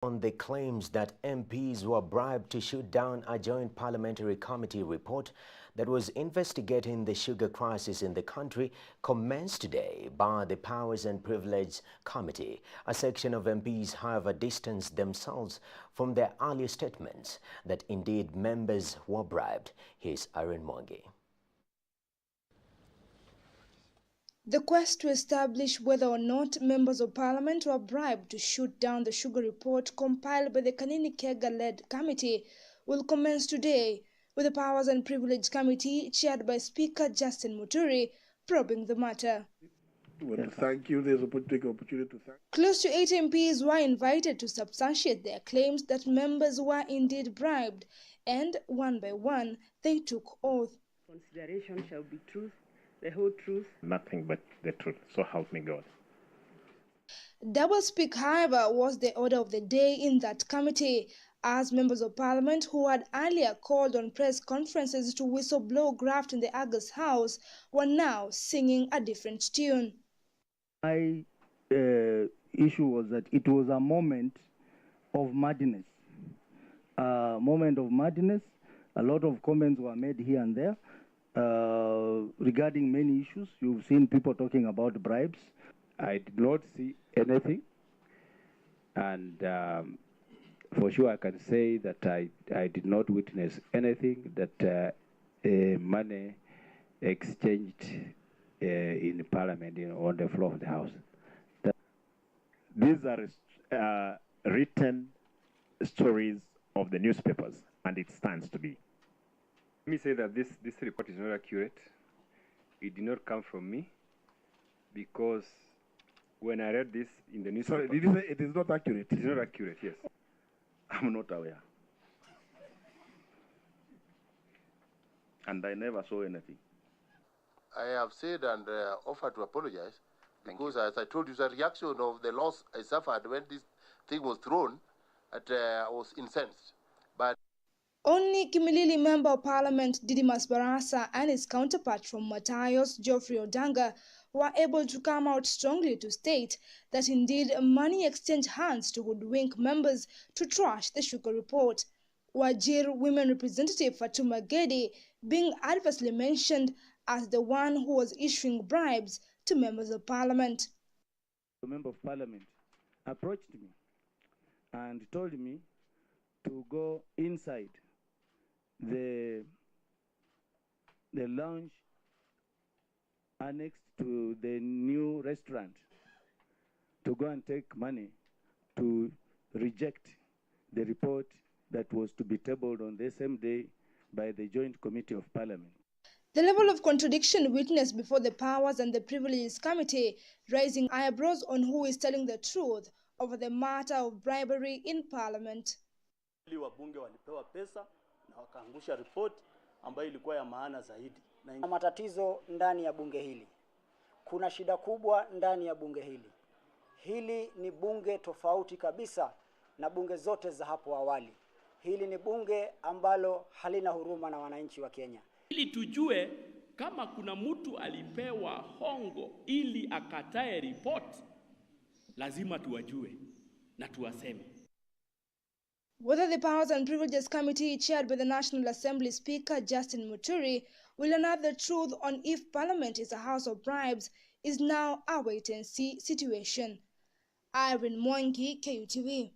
On the claims that MPs were bribed to shoot down a joint parliamentary committee report that was investigating the sugar crisis in the country commenced today by the Powers and Privilege Committee. A section of MPs, however, distanced themselves from their earlier statements that indeed members were bribed. Here's Irene Mwangi. The quest to establish whether or not members of parliament were bribed to shoot down the sugar report compiled by the Kanini Kega-led committee will commence today, with the Powers and Privilege Committee, chaired by Speaker Justin Muturi, probing the matter. Well, thank you. There's a opportunity to thank. Close to 8 MPs were invited to substantiate their claims that members were indeed bribed, and one by one they took oath. Consideration shall be truth, the whole truth, nothing but the truth, so help me God. Doublespeak, however, was the order of the day in that committee, as members of parliament who had earlier called on press conferences to whistle-blow graft in the Argus House were now singing a different tune. My issue was that it was a moment of madness. A moment of madness. A lot of comments were made here and there regarding many issues. You've seen people talking about bribes. I did not see anything, and for sure I can say that I did not witness anything that money exchanged in Parliament, on the floor of the House. These are written stories of the newspapers, and it stands to be. Let me say that this report is not accurate. It did not come from me, because when I read this in the newspaper... Sorry, did you say it is not accurate? It is not accurate, yes. I'm not aware. And I never saw anything. I have said and offered to apologize, because as I told you, the reaction of the loss I suffered when this thing was thrown, I was incensed. But only Kimilili Member of Parliament Didimas Barasa and his counterpart from Matayos, Geoffrey Odanga, were able to come out strongly to state that indeed money exchanged hands to hoodwink members to trash the sugar report. Wajir women representative Fatuma Gedi being adversely mentioned as the one who was issuing bribes to members of parliament. The member of parliament approached me and told me to go inside the lounge annexed to the new restaurant to go and take money to reject the report that was to be tabled on the same day by the Joint Committee of Parliament. The level of contradiction witnessed before the Powers and the Privileges Committee, raising eyebrows on who is telling the truth over the matter of bribery in Parliament. Wabunge walipewa pesa na wakaangusha report ambayo ilikuwa ya maana zaidi. Na matatizo ndani ya bunge hili. Kuna shida kubwa ndani ya bunge hili. Hili ni bunge tofauti kabisa na bunge zote za hapo awali. Hili ni bunge ambalo halina huruma na wananchi wa Kenya. Ili tujue kama kuna mtu alipewa hongo ili akatae report, lazima tuwajue na tuwaseme. Whether the Powers and Privileges Committee, chaired by the National Assembly Speaker Justin Muturi, will unearth the truth on if Parliament is a house of bribes is now a wait-and-see situation. Irene Mwangi, KUTV.